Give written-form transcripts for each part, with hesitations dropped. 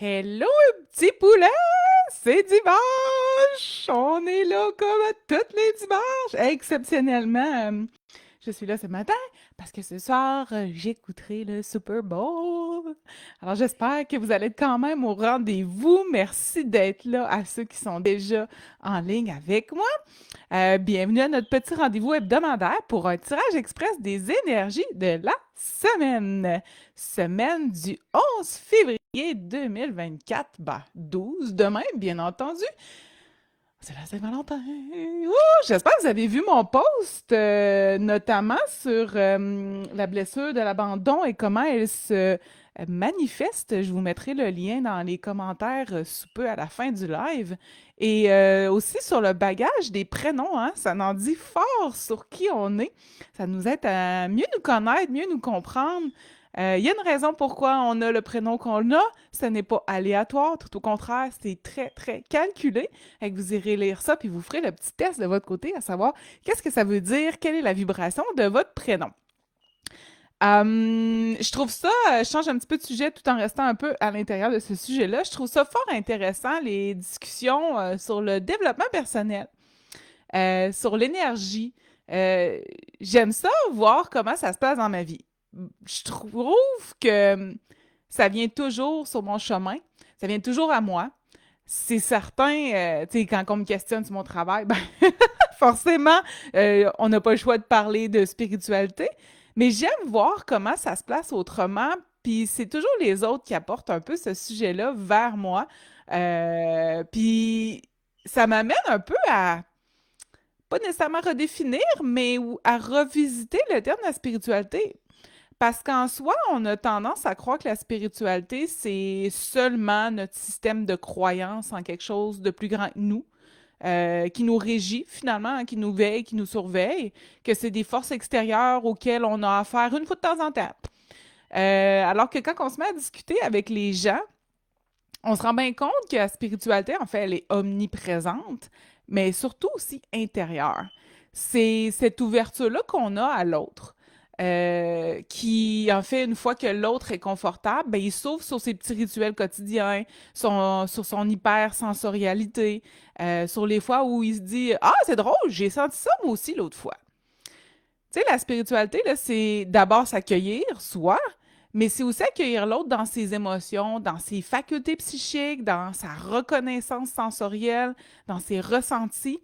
Hello, petit poulet! C'est dimanche! On est là comme à tous les dimanches! Exceptionnellement, je suis là ce matin parce que ce soir, j'écouterai le Super Bowl. Alors, j'espère que vous allez être quand même au rendez-vous. Merci d'être là à ceux qui sont déjà en ligne avec moi. Bienvenue à notre petit rendez-vous hebdomadaire pour un tirage express des énergies de la semaine. Semaine du 11 février 2024. Bah, 12 demain, bien entendu. C'est la Saint-Valentin. Ouh, j'espère que vous avez vu mon post, notamment sur la blessure de l'abandon et comment elle se manifeste. Je vous mettrai le lien dans les commentaires sous peu à la fin du live. Et aussi sur le bagage des prénoms, hein, ça en dit fort sur qui on est. Ça nous aide à mieux nous connaître, mieux nous comprendre. Il y a une raison pourquoi on a le prénom qu'on a. Ce n'est pas aléatoire, tout au contraire, c'est très, très calculé. Fait que vous irez lire ça, puis vous ferez le petit test de votre côté à savoir qu'est-ce que ça veut dire, quelle est la vibration de votre prénom. Je trouve ça, je change un petit peu de sujet tout en restant un peu à l'intérieur de ce sujet-là. Je trouve ça fort intéressant, les discussions sur le développement personnel, sur l'énergie. Euh, J'aime ça, voir comment ça se passe dans ma vie. Je trouve que ça vient toujours sur mon chemin, ça vient toujours à moi. C'est certain, tu sais, quand on me questionne sur mon travail, ben, forcément, on n'a pas le choix de parler de spiritualité, mais j'aime voir comment ça se place autrement, puis c'est toujours les autres qui apportent un peu ce sujet-là vers moi. Puis ça m'amène un peu à, pas nécessairement redéfinir, mais à revisiter le terme de la spiritualité. Parce qu'en soi, on a tendance à croire que la spiritualité, c'est seulement notre système de croyance en quelque chose de plus grand que nous, qui nous régit finalement, hein, qui nous veille, qui nous surveille, que c'est des forces extérieures auxquelles on a affaire une fois de temps en temps. Alors que quand on se met à discuter avec les gens, on se rend bien compte que la spiritualité, en fait, elle est omniprésente, mais surtout aussi intérieure. C'est cette ouverture-là qu'on a à l'autre. Qui, en fait, une fois que l'autre est confortable, ben, il s'ouvre sur ses petits rituels quotidiens, sur son hypersensorialité, sur les fois où il se dit Ah, c'est drôle, j'ai senti ça moi aussi l'autre fois. Tu sais, la spiritualité, là, c'est d'abord s'accueillir, soi, mais c'est aussi accueillir l'autre dans ses émotions, dans ses facultés psychiques, dans sa reconnaissance sensorielle, dans ses ressentis.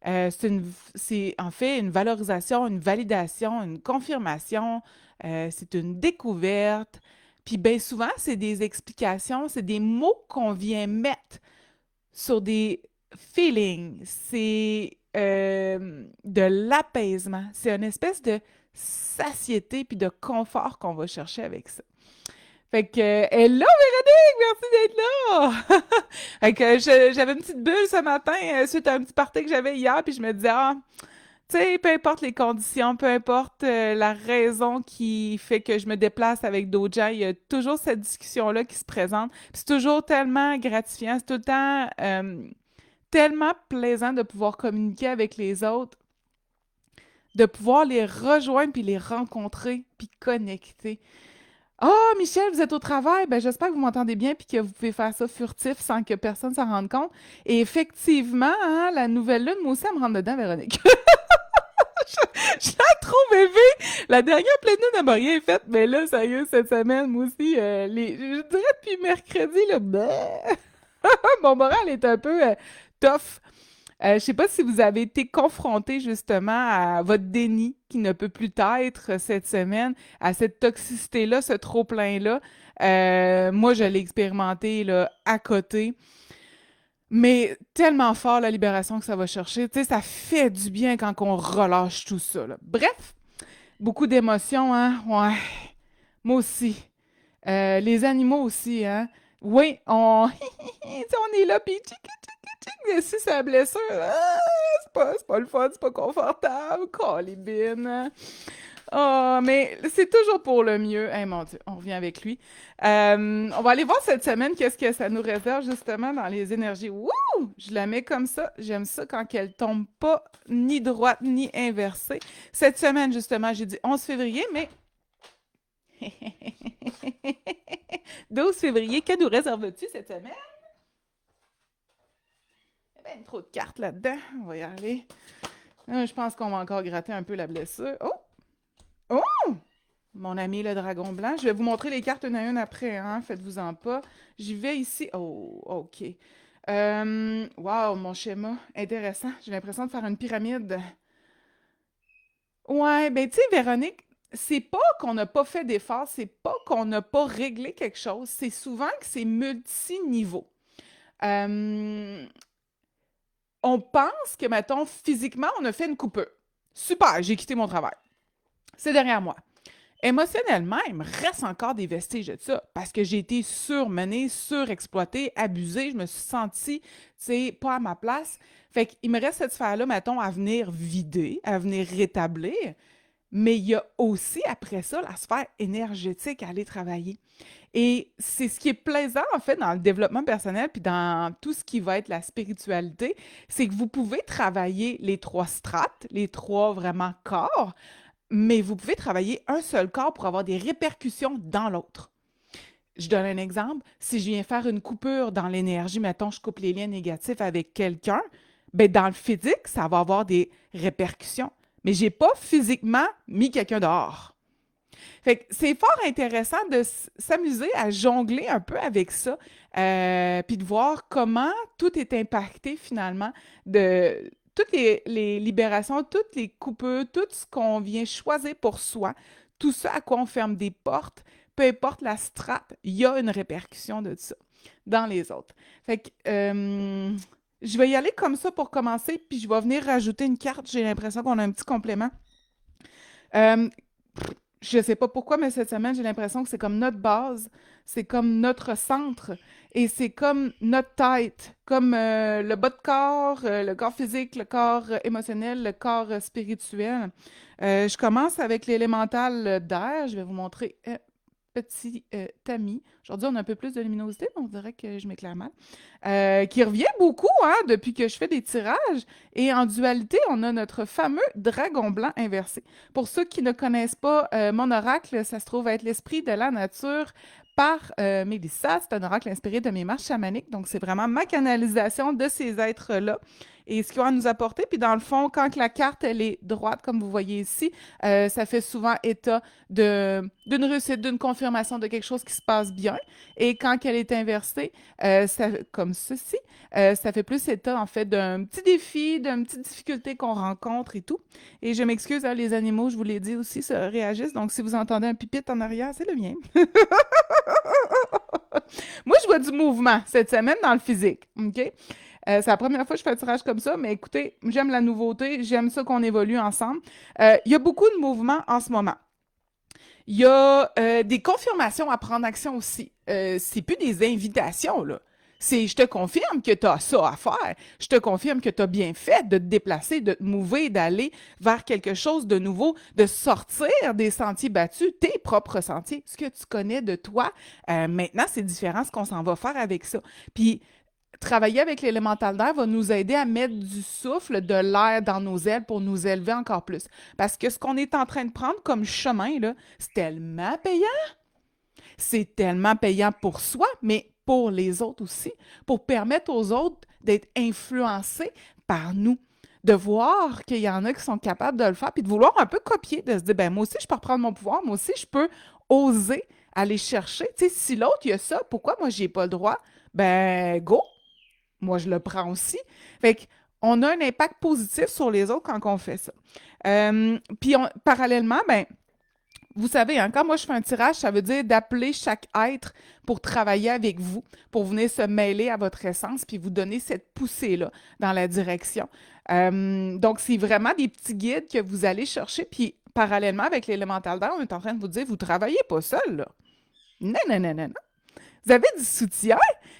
C'est en fait une valorisation, une validation, une confirmation, c'est une découverte. Puis bien souvent, c'est des explications, c'est des mots qu'on vient mettre sur des feelings. C'est de l'apaisement. C'est une espèce de satiété puis de confort qu'on va chercher avec ça. Fait que, hello Véronique, merci d'être là! Fait que j'avais une petite bulle ce matin suite à un petit party que j'avais hier, puis je me disais, ah, tu sais, peu importe les conditions, peu importe la raison qui fait que je me déplace avec d'autres gens, il y a toujours cette discussion-là qui se présente. Puis c'est toujours tellement gratifiant, c'est tout le temps tellement plaisant de pouvoir communiquer avec les autres, de pouvoir les rejoindre, puis les rencontrer, puis connecter. Ah, Michel, vous êtes au travail. Ben, j'espère que vous m'entendez bien puis que vous pouvez faire ça furtif sans que personne s'en rende compte. Et effectivement, hein, la nouvelle lune, moi aussi, elle me rentre dedans, Véronique. Je l'ai trop bébé. La dernière pleine lune, elle m'a rien fait. Mais là, sérieux, cette semaine, moi aussi, je dirais depuis mercredi, là, mon moral est un peu tough. Je sais pas si vous avez été confronté justement à votre déni qui ne peut plus être cette semaine, à cette toxicité-là, ce trop-plein-là. Moi, je l'ai expérimenté là, à côté, mais tellement fort la libération que ça va chercher. Tu sais, ça fait du bien quand on relâche tout ça, là. Bref, beaucoup d'émotions, hein? Ouais, moi aussi. Les animaux aussi, hein? Oui, on, on est là, puis si c'est la blessure, c'est pas le fun, c'est pas confortable, colibine. Oh, mais c'est toujours pour le mieux. Hey, mon Dieu, on revient avec lui. On va aller voir cette semaine qu'est-ce que ça nous réserve justement dans les énergies. Wouh! Je la mets comme ça. J'aime ça quand elle tombe pas ni droite ni inversée. Cette semaine, justement, j'ai dit 11 février, mais 12 février, que nous réserves-tu cette semaine? Il y a bien trop de cartes là-dedans. On va y aller. Je pense qu'on va encore gratter un peu la blessure. Oh! Oh! Mon ami le dragon blanc. Je vais vous montrer les cartes une à une après, hein? Faites-vous-en pas. J'y vais ici. Oh, OK. Wow, mon schéma. Intéressant. J'ai l'impression de faire une pyramide. Ouais, ben tu sais, Véronique, c'est pas qu'on n'a pas fait d'efforts, c'est pas qu'on n'a pas réglé quelque chose, c'est souvent que c'est multiniveau. Euh, on pense que, mettons, physiquement, on a fait une coupure. Super, j'ai quitté mon travail. C'est derrière moi. Émotionnellement, il me reste encore des vestiges de ça parce que j'ai été surmenée, surexploitée, abusée. Je me suis sentie, tu sais, pas à ma place. Fait qu'il me reste cette sphère-là, mettons, à venir vider, à venir rétablir. Mais il y a aussi, après ça, la sphère énergétique à aller travailler. Et c'est ce qui est plaisant, en fait, dans le développement personnel, puis dans tout ce qui va être la spiritualité, c'est que vous pouvez travailler les trois strates, les trois vraiment corps, mais vous pouvez travailler un seul corps pour avoir des répercussions dans l'autre. Je donne un exemple. Si je viens faire une coupure dans l'énergie, mettons, je coupe les liens négatifs avec quelqu'un, ben dans le physique, ça va avoir des répercussions. Mais je n'ai pas physiquement mis quelqu'un dehors. Fait que c'est fort intéressant de s'amuser à jongler un peu avec ça, puis de voir comment tout est impacté finalement de toutes les libérations, toutes les coupures, tout ce qu'on vient choisir pour soi, tout ça à quoi on ferme des portes, peu importe la strate, il y a une répercussion de ça dans les autres. Fait que je vais y aller comme ça pour commencer, puis je vais venir rajouter une carte. J'ai l'impression qu'on a un petit complément. Euh, je sais pas pourquoi, mais cette semaine, j'ai l'impression que c'est comme notre base, c'est comme notre centre et c'est comme notre tête, comme le bas de corps, le corps physique, le corps émotionnel, le corps spirituel. Je commence avec l'élémental d'air. Je vais vous montrer petit tamis. Aujourd'hui, on a un peu plus de luminosité, mais on dirait que je m'éclaire mal. Qui revient beaucoup hein, depuis que je fais des tirages. Et en dualité, on a notre fameux dragon blanc inversé. Pour ceux qui ne connaissent pas mon oracle, ça se trouve être l'esprit de la nature par Mélissa. C'est un oracle inspiré de mes marches chamaniques. Donc, c'est vraiment ma canalisation de ces êtres-là et ce qu'ils ont à nous apporter. Puis dans le fond, quand la carte elle est droite, comme vous voyez ici, ça fait souvent état d'une réussite, d'une confirmation de quelque chose qui se passe bien. Et quand elle est inversée, comme ceci, ça fait plus état en fait d'un petit défi, d'une petite difficulté qu'on rencontre et tout. Et je m'excuse, hein, les animaux, je vous l'ai dit aussi, se réagissent. Donc si vous entendez un pipite en arrière, c'est le mien. Moi, je vois du mouvement cette semaine dans le physique. OK? C'est la première fois que je fais un tirage comme ça, mais écoutez, j'aime la nouveauté, j'aime ça qu'on évolue ensemble. Il y a beaucoup de mouvements en ce moment. Il y a des confirmations à prendre action aussi. C'est plus des invitations, là. C'est je te confirme que tu as ça à faire. Je te confirme que tu as bien fait de te déplacer, de te mouver, d'aller vers quelque chose de nouveau, de sortir des sentiers battus, tes propres sentiers, ce que tu connais de toi. Maintenant, c'est différent ce qu'on s'en va faire avec ça. Puis, travailler avec l'élémental d'air va nous aider à mettre du souffle, de l'air dans nos ailes pour nous élever encore plus. Parce que ce qu'on est en train de prendre comme chemin, là, c'est tellement payant. C'est tellement payant pour soi, mais pour les autres aussi, pour permettre aux autres d'être influencés par nous, de voir qu'il y en a qui sont capables de le faire, puis de vouloir un peu copier, de se dire, ben moi aussi, je peux reprendre mon pouvoir, moi aussi, je peux oser aller chercher. Tu sais, si l'autre, il y a ça, pourquoi moi, j'ai pas le droit? Ben, go! Moi, je le prends aussi. Fait qu'on a un impact positif sur les autres quand on fait ça. Puis, parallèlement, ben, vous savez, hein, quand moi je fais un tirage, ça veut dire d'appeler chaque être pour travailler avec vous, pour venir se mêler à votre essence, puis vous donner cette poussée-là dans la direction. Donc, c'est vraiment des petits guides que vous allez chercher, puis parallèlement avec l'élémental d'air, on est en train de vous dire, vous ne travaillez pas seul, là. Non, non, non, non, non. Vous avez du soutien,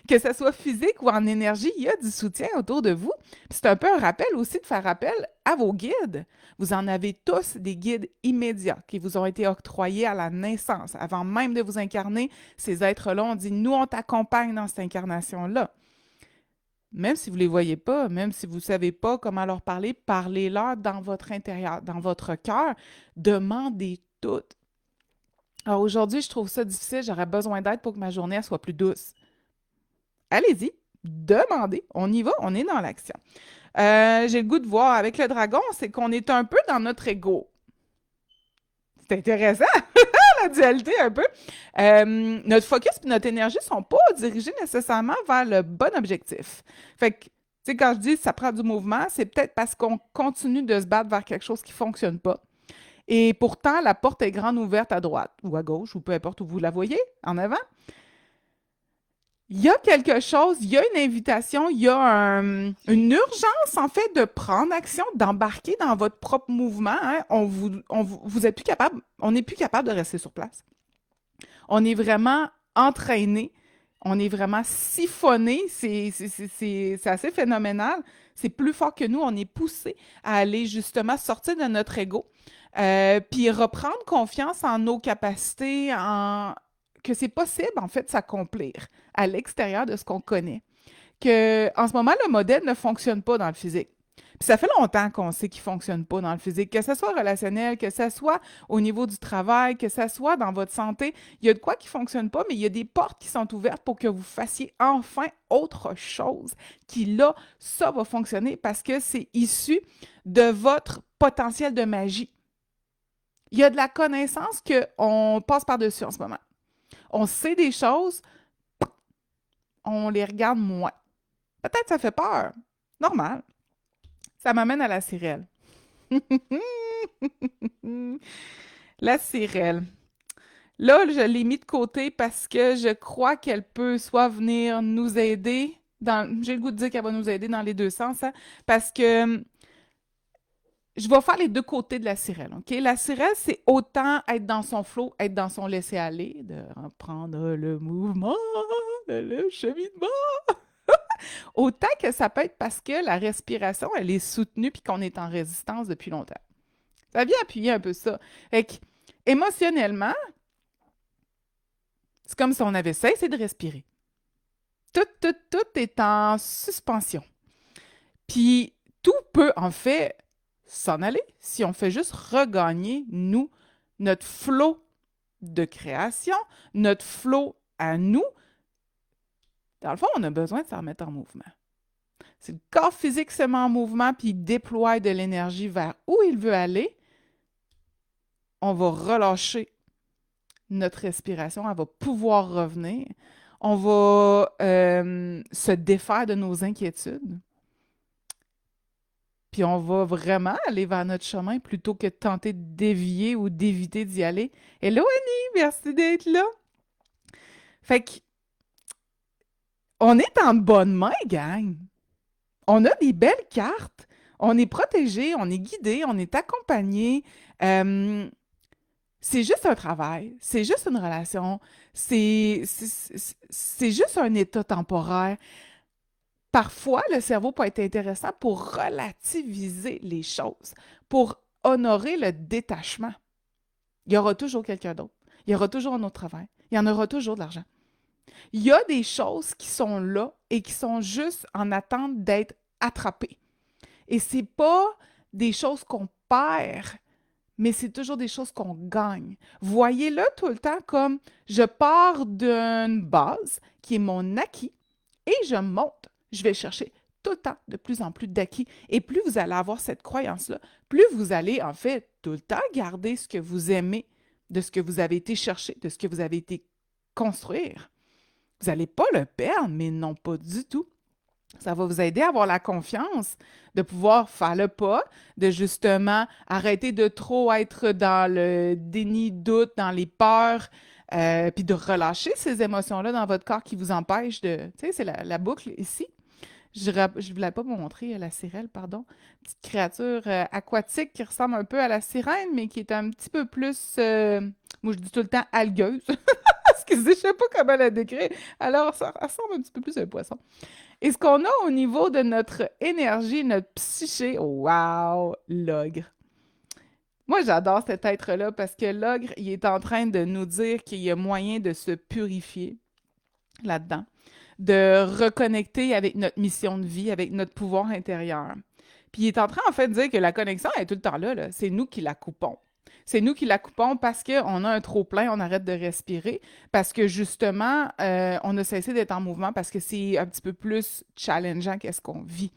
que ce soit physique ou en énergie, il y a du soutien autour de vous. C'est un peu un rappel aussi de faire appel à vos guides. Vous en avez tous des guides immédiats qui vous ont été octroyés à la naissance. Avant même de vous incarner, ces êtres-là ont dit, nous, on t'accompagne dans cette incarnation-là. Même si vous ne les voyez pas, même si vous ne savez pas comment leur parler, parlez-leur dans votre intérieur, dans votre cœur. Demandez tout. Alors aujourd'hui, je trouve ça difficile, j'aurais besoin d'aide pour que ma journée elle soit plus douce. Allez-y, demandez, on y va, on est dans l'action. J'ai le goût de voir avec le dragon, c'est qu'on est un peu dans notre ego. C'est intéressant, la dualité un peu. Notre focus et notre énergie ne sont pas dirigés nécessairement vers le bon objectif. Fait que, tu sais, quand je dis que ça prend du mouvement, c'est peut-être parce qu'on continue de se battre vers quelque chose qui ne fonctionne pas. Et pourtant, la porte est grande ouverte à droite ou à gauche, ou peu importe où vous la voyez, en avant. Il y a quelque chose, il y a une invitation, il y a une urgence, en fait, de prendre action, d'embarquer dans votre propre mouvement. Hein. Vous êtes plus capable, on n'est plus capable de rester sur place. On est vraiment entraîné, on est vraiment siphonné, c'est assez phénoménal. C'est plus fort que nous, on est poussé à aller justement sortir de notre ego, puis reprendre confiance en nos capacités, que c'est possible en fait de s'accomplir à l'extérieur de ce qu'on connaît. Que en ce moment, le modèle ne fonctionne pas dans le physique. Puis ça fait longtemps qu'on sait qu'il ne fonctionne pas dans le physique, que ce soit relationnel, que ce soit au niveau du travail, que ce soit dans votre santé. Il y a de quoi qui ne fonctionne pas, mais il y a des portes qui sont ouvertes pour que vous fassiez enfin autre chose. Qui là, ça va fonctionner parce que c'est issu de votre potentiel de magie. Il y a de la connaissance qu'on passe par-dessus en ce moment. On sait des choses, on les regarde moins. Peut-être que ça fait peur. Normal. Ça m'amène à la sirène. La sirène. Là, je l'ai mis de côté parce que je crois qu'elle peut soit venir nous aider j'ai le goût de dire qu'elle va nous aider dans les deux sens, hein, parce que je vais faire les deux côtés de la sirène, OK? La sirène, c'est autant être dans son flot, être dans son laisser-aller, de reprendre le mouvement, le cheminement. Autant que ça peut être parce que la respiration, elle est soutenue puis qu'on est en résistance depuis longtemps. Ça vient appuyer un peu ça. Fait que, émotionnellement, c'est comme si on avait cessé de respirer. Tout est en suspension. Puis tout peut en fait s'en aller si on fait juste regagner, nous, notre flot de création, notre flot à nous. Dans le fond, on a besoin de se remettre en mouvement. Si le corps physique se met en mouvement puis il déploie de l'énergie vers où il veut aller, on va relâcher notre respiration, elle va pouvoir revenir. On va se défaire de nos inquiétudes. Puis on va vraiment aller vers notre chemin plutôt que de tenter de dévier ou d'éviter d'y aller. Hello Annie, merci d'être là. Fait que on est en bonne main, gang. On a des belles cartes. On est protégé, on est guidé, on est accompagné. C'est juste un travail, c'est juste une relation, c'est juste un état temporaire. Parfois, le cerveau peut être intéressant pour relativiser les choses, pour honorer le détachement. Il y aura toujours quelqu'un d'autre. Il y aura toujours un autre travail. Il y en aura toujours de l'argent. Il y a des choses qui sont là et qui sont juste en attente d'être attrapées. Et c'est pas des choses qu'on perd, mais c'est toujours des choses qu'on gagne. Voyez-le tout le temps comme je pars d'une base qui est mon acquis et je monte. Je vais chercher tout le temps de plus en plus d'acquis. Et plus vous allez avoir cette croyance-là, plus vous allez en fait tout le temps garder ce que vous aimez, de ce que vous avez été chercher, de ce que vous avez été construire. Vous n'allez pas le perdre, mais non pas du tout. Ça va vous aider à avoir la confiance de pouvoir faire le pas, de justement arrêter de trop être dans le déni, doute, dans les peurs, puis de relâcher ces émotions-là dans votre corps qui vous empêchent de... Tu sais, c'est la boucle ici. Je ne voulais pas vous montrer la sirène, pardon. Petite créature aquatique qui ressemble un peu à la sirène, mais qui est un petit peu plus, moi je dis tout le temps algueuse. Excusez, je ne sais pas comment la décrire. Alors, ça ressemble un petit peu plus à un poisson. Et ce qu'on a au niveau de notre énergie, notre psyché, wow, l'ogre. Moi, j'adore cet être-là parce que l'ogre, il est en train de nous dire qu'il y a moyen de se purifier là-dedans, de reconnecter avec notre mission de vie, avec notre pouvoir intérieur. Puis il est en train, en fait, de dire que la connexion elle est tout le temps là, là. C'est nous qui la coupons. C'est nous qui la coupons parce qu'on a un trop-plein, on arrête de respirer, parce que justement, on a cessé d'être en mouvement, parce que c'est un petit peu plus challengeant qu'est-ce qu'on vit.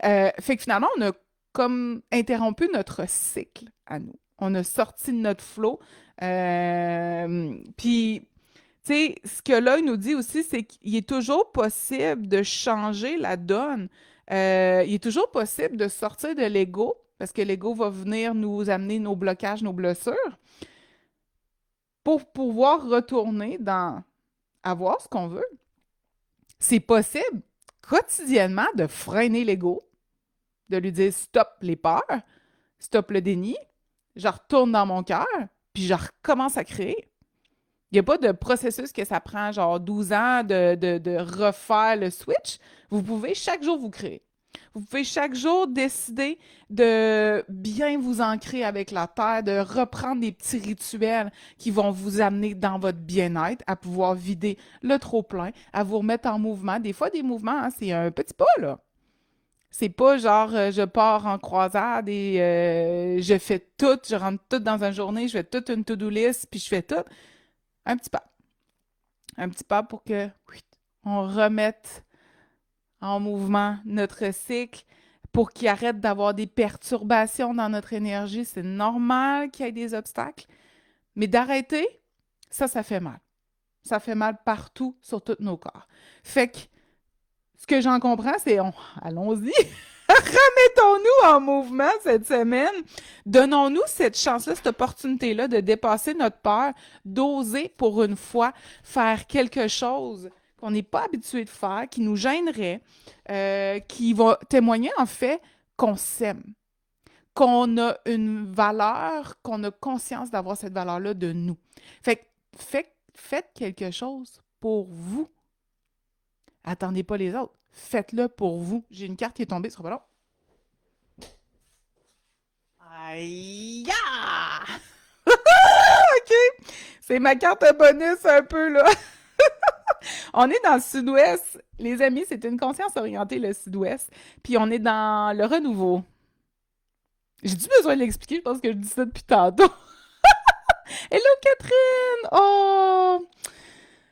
Fait que finalement, on a comme interrompu notre cycle à nous. On a sorti de notre flot. Puis, tu sais, ce que l'œil nous dit aussi, c'est qu'il est toujours possible de changer la donne. Il est toujours possible de sortir de l'ego, parce que l'ego va venir nous amener nos blocages, nos blessures, pour pouvoir retourner dans avoir ce qu'on veut. C'est possible quotidiennement de freiner l'ego, de lui dire stop les peurs, stop le déni, je retourne dans mon cœur, puis je recommence à créer. Il n'y a pas de processus que ça prend genre 12 ans de refaire le switch. Vous pouvez chaque jour vous créer. Vous pouvez chaque jour décider de bien vous ancrer avec la terre, de reprendre des petits rituels qui vont vous amener dans votre bien-être, à pouvoir vider le trop-plein, à vous remettre en mouvement. Des fois, des mouvements, hein, c'est un petit pas, là. C'est pas genre je pars en croisade et je fais tout, je rentre tout dans une journée, je fais toute une to-do list, puis je fais tout. Un petit pas. Un petit pas pour que on remette en mouvement notre cycle, pour qu'il arrête d'avoir des perturbations dans notre énergie. C'est normal qu'il y ait des obstacles, mais d'arrêter, ça fait mal. Ça fait mal partout sur tous nos corps. Fait que ce que j'en comprends, c'est allons-y. Mettons-nous en mouvement cette semaine. Donnons-nous cette chance-là, cette opportunité-là de dépasser notre peur, d'oser pour une fois faire quelque chose qu'on n'est pas habitué de faire, qui nous gênerait, qui va témoigner en fait qu'on s'aime, qu'on a une valeur, qu'on a conscience d'avoir cette valeur-là de nous. Fait que faites quelque chose pour vous. Attendez pas les autres. Faites-le pour vous. J'ai une carte qui est tombée, ce sera pas long. Aïe! OK! C'est ma carte bonus un peu, là. On est dans le sud-ouest. Les amis, c'est une conscience orientée, le sud-ouest. Puis on est dans le renouveau. J'ai-tu besoin de l'expliquer? Je pense que je dis ça depuis tantôt. Hello, Catherine! Oh!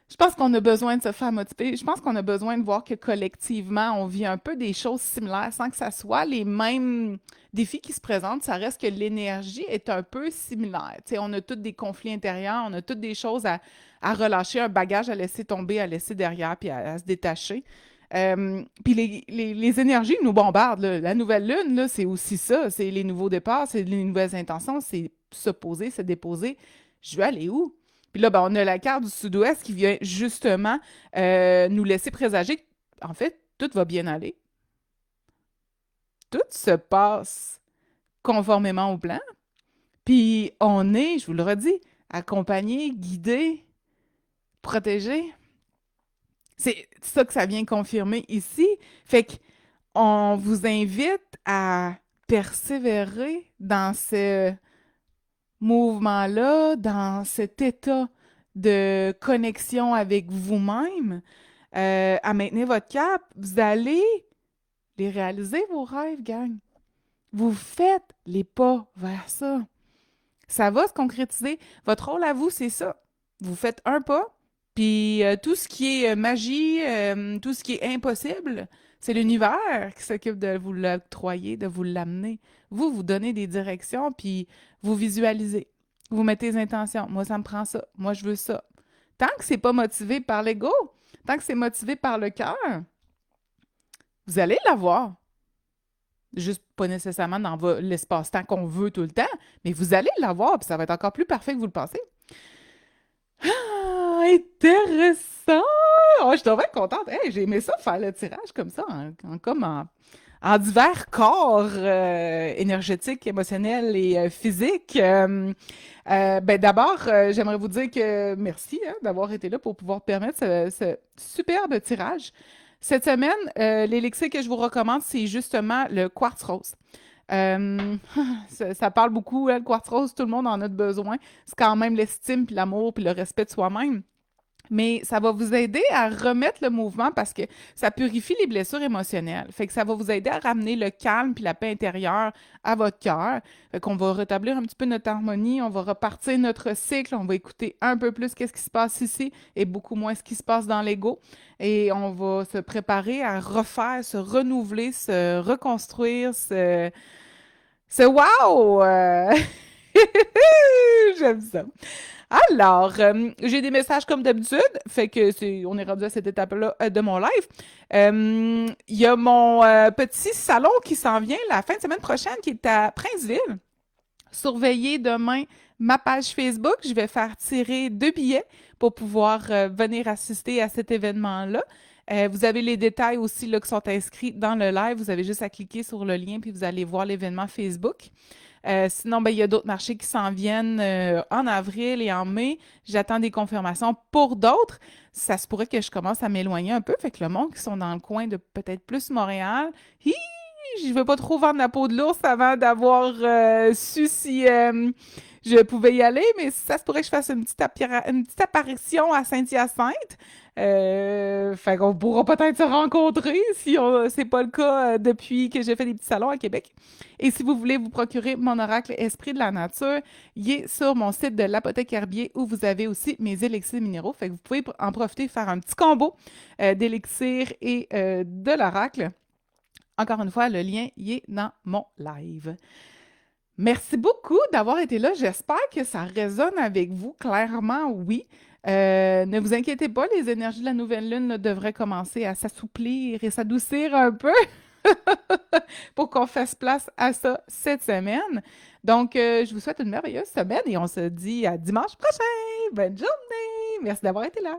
Je pense qu'on a besoin de se faire motiver. Je pense qu'on a besoin de voir que collectivement, on vit un peu des choses similaires sans que ça soit les mêmes défis qui se présentent. Ça reste que l'énergie est un peu similaire. Tu sais, on a tous des conflits intérieurs, on a toutes des choses à relâcher, un bagage à laisser tomber, à laisser derrière, puis à se détacher. Puis les énergies nous bombardent, là. La nouvelle lune, là, c'est aussi ça. C'est les nouveaux départs, c'est les nouvelles intentions, c'est se poser, se déposer. Je vais aller où? Puis là, ben, on a la carte du sud-ouest qui vient justement nous laisser présager que, en fait, tout va bien aller. Tout se passe conformément au plan. Puis on est, je vous le redis, accompagné, guidé, protégé. C'est ça que ça vient confirmer ici. Fait qu'on vous invite à persévérer dans ce mouvement-là, dans cet état de connexion avec vous-même, à maintenir votre cap. Vous allez les réaliser, vos rêves, gang. Vous faites les pas vers ça. Ça va se concrétiser. Votre rôle à vous, c'est ça. Vous faites un pas, puis tout ce qui est magie, tout ce qui est impossible, c'est l'univers qui s'occupe de vous l'octroyer, de vous l'amener. Vous, vous donnez des directions, puis vous visualisez. Vous mettez des intentions. Moi, ça me prend ça. Moi, je veux ça. Tant que c'est pas motivé par l'ego, tant que c'est motivé par le cœur, vous allez l'avoir. Juste pas nécessairement dans l'espace-temps qu'on veut tout le temps, mais vous allez l'avoir, puis ça va être encore plus parfait que vous le pensez. Ah, intéressant! Oh, je suis vraiment contente. Hey, j'ai aimé ça, faire le tirage comme ça, en divers corps énergétiques, émotionnels et physiques. Ben d'abord, j'aimerais vous dire que merci hein, d'avoir été là pour pouvoir permettre ce superbe tirage. Cette semaine, l'élixir que je vous recommande, c'est justement le quartz rose. Ça parle beaucoup, hein, le quartz rose, tout le monde en a besoin. C'est quand même l'estime, puis l'amour, puis le respect de soi-même. Mais ça va vous aider à remettre le mouvement parce que ça purifie les blessures émotionnelles. Fait que ça va vous aider à ramener le calme puis la paix intérieure à votre cœur. Fait qu'on va rétablir un petit peu notre harmonie, on va repartir notre cycle, on va écouter un peu plus qu'est-ce qui se passe ici et beaucoup moins ce qui se passe dans l'ego. Et on va se préparer à refaire, se renouveler, se reconstruire, wow! J'aime ça. Alors, j'ai des messages comme d'habitude, fait que on est rendu à cette étape-là de mon live. Il y a mon petit salon qui s'en vient la fin de semaine prochaine, qui est à Princeville. Surveillez demain ma page Facebook. Je vais faire tirer 2 billets pour pouvoir venir assister à cet événement-là. Vous avez les détails aussi là, qui sont inscrits dans le live. Vous avez juste à cliquer sur le lien, puis vous allez voir l'événement Facebook. Sinon, ben, il y a d'autres marchés qui s'en viennent en avril et en mai. J'attends des confirmations pour d'autres. Ça se pourrait que je commence à m'éloigner un peu. Fait que le monde qui sont dans le coin de peut-être plus Montréal, je ne veux pas trop vendre la peau de l'ours avant d'avoir su si je pouvais y aller, mais ça se pourrait que je fasse une petite apparition à Saint-Hyacinthe. Fait qu'on pourra peut-être se rencontrer si c'est pas le cas depuis que j'ai fait des petits salons à Québec. Et si vous voulez vous procurer mon oracle Esprit de la nature, il est sur mon site de l'Apothèque Herbier où vous avez aussi mes élixirs minéraux. Fait que vous pouvez en profiter, faire un petit combo d'élixirs et de l'oracle. Encore une fois, le lien y est dans mon live. Merci beaucoup d'avoir été là. J'espère que ça résonne avec vous. Clairement, oui. Ne vous inquiétez pas, les énergies de la nouvelle lune là, devraient commencer à s'assouplir et s'adoucir un peu pour qu'on fasse place à ça cette semaine. Donc, je vous souhaite une merveilleuse semaine et on se dit à dimanche prochain. Bonne journée. Merci d'avoir été là.